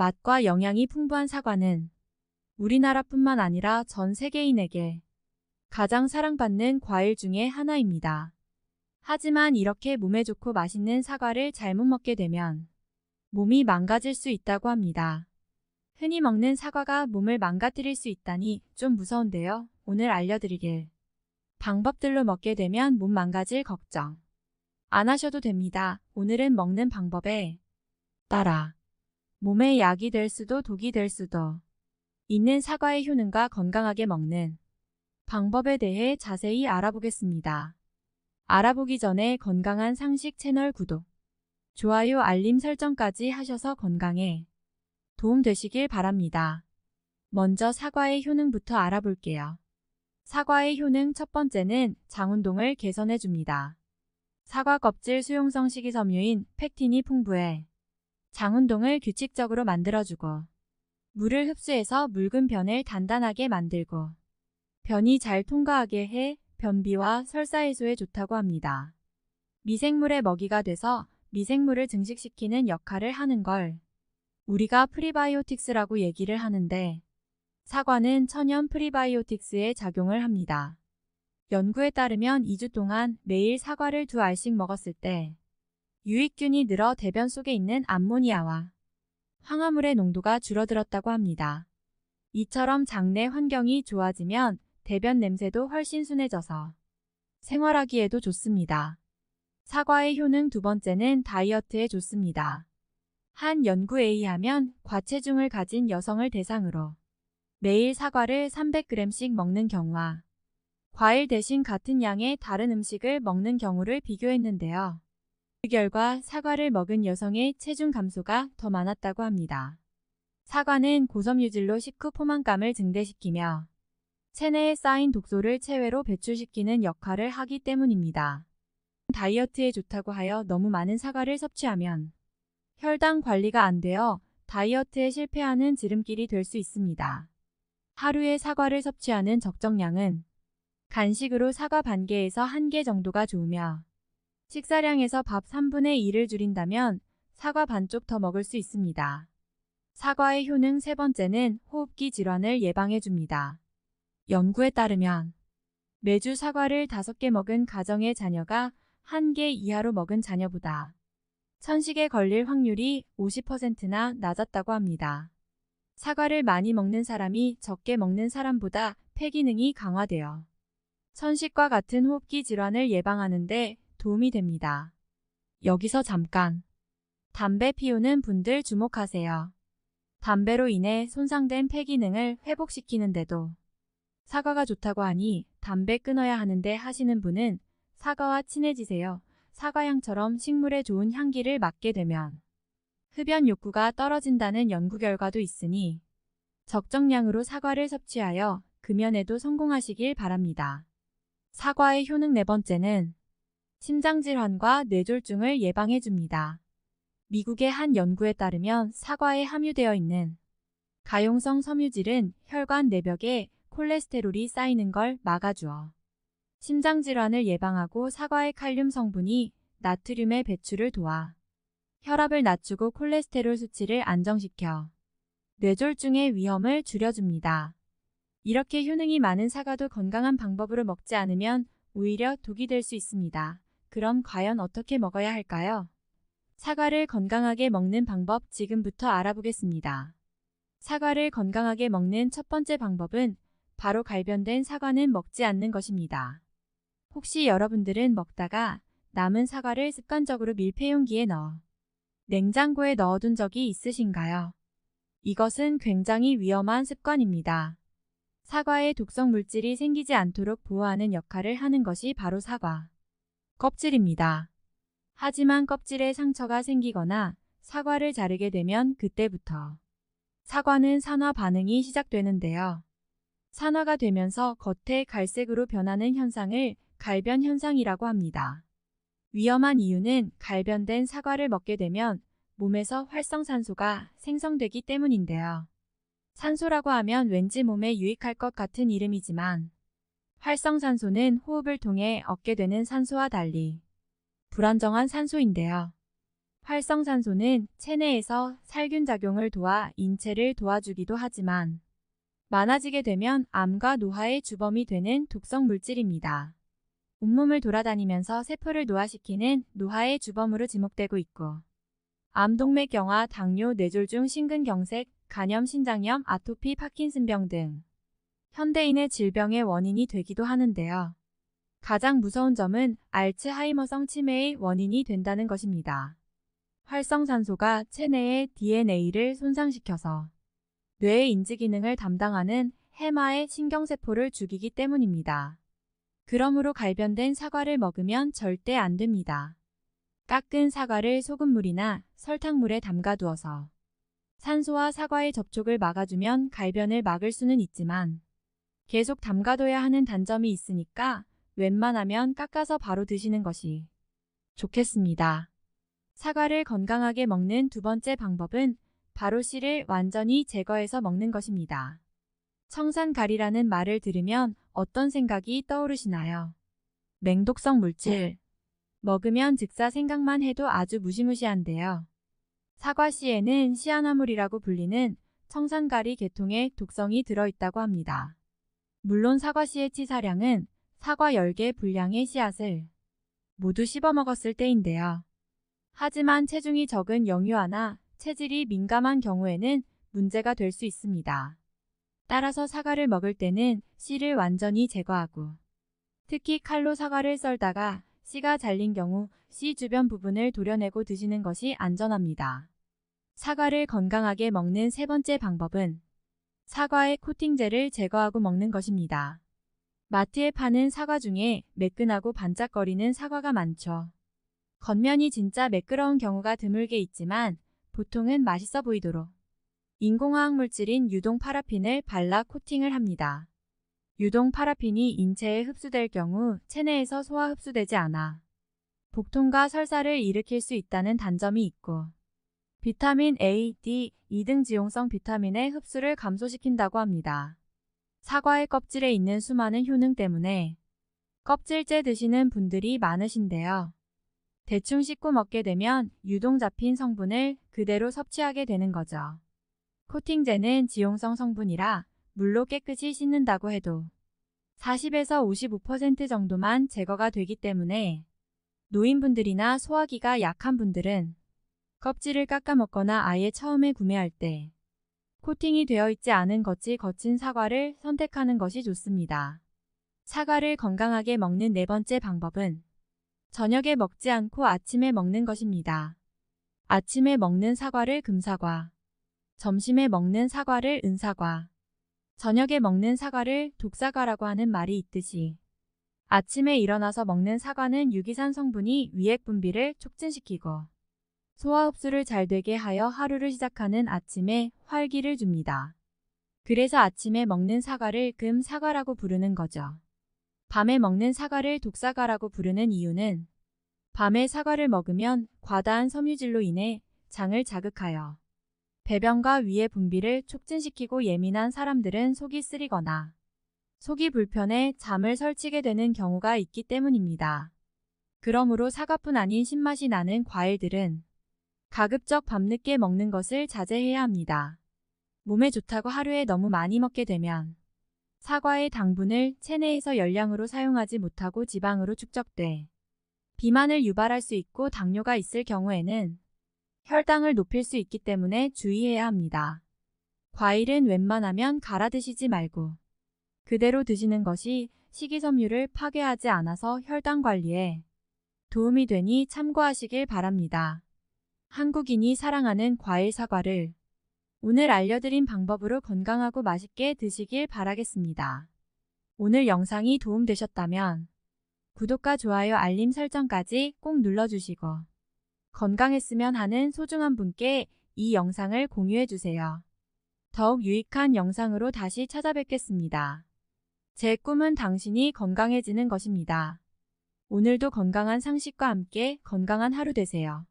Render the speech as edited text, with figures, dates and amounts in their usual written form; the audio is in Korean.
맛과 영양이 풍부한 사과는 우리나라뿐만 아니라 전 세계인에게 가장 사랑받는 과일 중에 하나입니다. 하지만 이렇게 몸에 좋고 맛있는 사과를 잘못 먹게 되면 몸이 망가질 수 있다고 합니다. 흔히 먹는 사과가 몸을 망가뜨릴 수 있다니 좀 무서운데요. 오늘 알려드릴 방법들로 먹게 되면 몸 망가질 걱정 안 하셔도 됩니다. 오늘은 먹는 방법에 따라 몸에 약이 될 수도 독이 될 수도 있는 사과의 효능과 건강하게 먹는 방법에 대해 자세히 알아보겠습니다. 알아보기 전에 건강한 상식 채널 구독, 좋아요, 알림 설정까지 하셔서 건강에 도움 되시길 바랍니다. 먼저 사과의 효능부터 알아볼게요. 사과의 효능 첫 번째는 장운동을 개선해 줍니다. 사과 껍질 수용성 식이섬유인 팩틴이 풍부해 장운동을 규칙적으로 만들어주고 물을 흡수해서 묽은 변을 단단하게 만들고 변이 잘 통과하게 해 변비와 설사 해소에 좋다고 합니다. 미생물의 먹이가 돼서 미생물을 증식시키는 역할을 하는 걸 우리가 프리바이오틱스라고 얘기를 하는데 사과는 천연 프리바이오틱스의 작용을 합니다. 연구에 따르면 2주 동안 매일 사과를 2알씩 먹었을 때 유익균이 늘어 대변 속에 있는 암모니아와 황화물의 농도가 줄어들었다고 합니다. 이처럼 장내 환경이 좋아지면 대변 냄새도 훨씬 순해져서 생활하기에도 좋습니다. 사과의 효능 두 번째는 다이어트에 좋습니다. 한 연구에 의하면 과체중을 가진 여성을 대상으로 매일 사과를 300g씩 먹는 경우와 과일 대신 같은 양의 다른 음식을 먹는 경우를 비교했는데요. 그 결과 사과를 먹은 여성의 체중 감소가 더 많았다고 합니다. 사과는 고섬유질로 식후 포만감을 증대시키며 체내에 쌓인 독소를 체외로 배출시키는 역할을 하기 때문입니다. 다이어트에 좋다고 하여 너무 많은 사과를 섭취하면 혈당 관리가 안 되어 다이어트에 실패하는 지름길이 될 수 있습니다. 하루에 사과를 섭취하는 적정량은 간식으로 사과 반 개에서 1개 정도가 좋으며 식사량에서 밥 3분의 1을 줄인다면 사과 반쪽 더 먹을 수 있습니다. 사과의 효능 세 번째는 호흡기 질환을 예방해 줍니다. 연구에 따르면 매주 사과를 5개 먹은 가정의 자녀가 1개 이하로 먹은 자녀보다 천식에 걸릴 확률이 50%나 낮았다고 합니다. 사과를 많이 먹는 사람이 적게 먹는 사람보다 폐기능이 강화되어 천식과 같은 호흡기 질환을 예방하는 데 도움이 됩니다. 여기서 잠깐 담배 피우는 분들 주목하세요. 담배로 인해 손상된 폐기능을 회복시키는데도 사과가 좋다고 하니 담배 끊어야 하는데 하시는 분은 사과와 친해지세요. 사과향처럼 식물에 좋은 향기를 맡게 되면 흡연 욕구가 떨어진다는 연구 결과도 있으니 적정량으로 사과를 섭취하여 금연에도 성공하시길 바랍니다. 사과의 효능 네 번째는 심장질환과 뇌졸중을 예방해 줍니다. 미국의 한 연구에 따르면 사과에 함유되어 있는 가용성 섬유질은 혈관 내벽에 콜레스테롤이 쌓이는 걸 막아주어 심장질환을 예방하고 사과의 칼륨 성분이 나트륨의 배출을 도와 혈압을 낮추고 콜레스테롤 수치를 안정시켜 뇌졸중의 위험을 줄여줍니다. 이렇게 효능이 많은 사과도 건강한 방법으로 먹지 않으면 오히려 독이 될 수 있습니다. 그럼 과연 어떻게 먹어야 할까요? 사과를 건강하게 먹는 방법 지금부터 알아보겠습니다. 사과를 건강하게 먹는 첫 번째 방법은 바로 갈변된 사과는 먹지 않는 것입니다. 혹시 여러분들은 먹다가 남은 사과를 습관적으로 밀폐용기에 넣어 냉장고에 넣어둔 적이 있으신가요? 이것은 굉장히 위험한 습관입니다. 사과에 독성 물질이 생기지 않도록 보호하는 역할을 하는 것이 바로 사과 껍질입니다. 하지만 껍질에 상처가 생기거나 사과를 자르게 되면 그때부터 사과는 산화 반응이 시작되는데요. 산화가 되면서 겉에 갈색으로 변하는 현상을 갈변 현상이라고 합니다. 위험한 이유는 갈변된 사과를 먹게 되면 몸에서 활성산소가 생성되기 때문인데요. 산소라고 하면 왠지 몸에 유익할 것 같은 이름이지만 활성산소는 호흡을 통해 얻게 되는 산소와 달리 불안정한 산소인데요. 활성산소는 체내에서 살균 작용을 도와 인체를 도와주기도 하지만 많아지게 되면 암과 노화의 주범이 되는 독성 물질입니다. 온몸을 돌아다니면서 세포를 노화시키는 노화의 주범으로 지목되고 있고 암동맥경화, 당뇨, 뇌졸중, 심근경색, 간염, 신장염, 아토피, 파킨슨병 등 현대인의 질병의 원인이 되기도 하는데요. 가장 무서운 점은 알츠하이머성 치매의 원인이 된다는 것입니다. 활성산소가 체내의 DNA를 손상시켜서 뇌의 인지 기능을 담당하는 해마의 신경세포를 죽이기 때문입니다. 그러므로 갈변된 사과를 먹으면 절대 안 됩니다. 깎은 사과를 소금물이나 설탕물에 담가두어서 산소와 사과의 접촉을 막아주면 갈변을 막을 수는 있지만 계속 담가둬야 하는 단점이 있으니까 웬만하면 깎아서 바로 드시는 것이 좋겠습니다. 사과를 건강하게 먹는 두 번째 방법은 바로 씨를 완전히 제거해서 먹는 것입니다. 청산가리라는 말을 들으면 어떤 생각이 떠오르시나요? 맹독성 물질. 먹으면 즉사 생각만 해도 아주 무시무시한데요. 사과씨에는 시아나물이라고 불리는 청산가리 계통의 독성이 들어있다고 합니다. 물론 사과씨의 치사량은 사과 10개 분량의 씨앗을 모두 씹어 먹었을 때인데요. 하지만 체중이 적은 영유아나 체질이 민감한 경우에는 문제가 될 수 있습니다. 따라서 사과를 먹을 때는 씨를 완전히 제거하고 특히 칼로 사과를 썰다가 씨가 잘린 경우 씨 주변 부분을 도려내고 드시는 것이 안전합니다. 사과를 건강하게 먹는 세 번째 방법은 사과의 코팅제를 제거하고 먹는 것입니다. 마트에 파는 사과 중에 매끈하고 반짝거리는 사과가 많죠. 겉면이 진짜 매끄러운 경우가 드물게 있지만 보통은 맛있어 보이도록 인공화학 물질인 유동 파라핀을 발라 코팅을 합니다. 유동 파라핀이 인체에 흡수될 경우 체내에서 소화 흡수되지 않아 복통과 설사를 일으킬 수 있다는 단점이 있고 비타민 A, D, E 등 지용성 비타민의 흡수를 감소시킨다고 합니다. 사과의 껍질에 있는 수많은 효능 때문에 껍질째 드시는 분들이 많으신데요. 대충 씻고 먹게 되면 유동 잡힌 성분을 그대로 섭취하게 되는 거죠. 코팅제는 지용성 성분이라 물로 깨끗이 씻는다고 해도 40에서 55% 정도만 제거가 되기 때문에 노인분들이나 소화기가 약한 분들은 껍질을 깎아 먹거나 아예 처음에 구매할 때 코팅이 되어 있지 않은 겉이 거친 사과를 선택하는 것이 좋습니다. 사과를 건강하게 먹는 네 번째 방법은 저녁에 먹지 않고 아침에 먹는 것입니다. 아침에 먹는 사과를 금사과, 점심에 먹는 사과를 은사과, 저녁에 먹는 사과를 독사과라고 하는 말이 있듯이 아침에 일어나서 먹는 사과는 유기산 성분이 위액 분비를 촉진시키고 소화 흡수를 잘 되게 하여 하루를 시작하는 아침에 활기를 줍니다. 그래서 아침에 먹는 사과를 금사과라고 부르는 거죠. 밤에 먹는 사과를 독사과라고 부르는 이유는 밤에 사과를 먹으면 과다한 섬유질로 인해 장을 자극하여 배변과 위의 분비를 촉진시키고 예민한 사람들은 속이 쓰리거나 속이 불편해 잠을 설치게 되는 경우가 있기 때문입니다. 그러므로 사과뿐 아닌 신맛이 나는 과일들은 가급적 밤늦게 먹는 것을 자제해야 합니다. 몸에 좋다고 하루에 너무 많이 먹게 되면 사과의 당분을 체내에서 열량으로 사용하지 못하고 지방으로 축적돼 비만을 유발할 수 있고 당뇨가 있을 경우에는 혈당을 높일 수 있기 때문에 주의해야 합니다. 과일은 웬만하면 갈아 드시지 말고 그대로 드시는 것이 식이섬유를 파괴하지 않아서 혈당 관리에 도움이 되니 참고하시길 바랍니다. 한국인이 사랑하는 과일 사과를 오늘 알려드린 방법으로 건강하고 맛있게 드시길 바라겠습니다. 오늘 영상이 도움되셨다면 구독과 좋아요 알림 설정까지 꼭 눌러주시고 건강했으면 하는 소중한 분께 이 영상을 공유해주세요. 더욱 유익한 영상으로 다시 찾아뵙겠습니다. 제 꿈은 당신이 건강해지는 것입니다. 오늘도 건강한 상식과 함께 건강한 하루 되세요.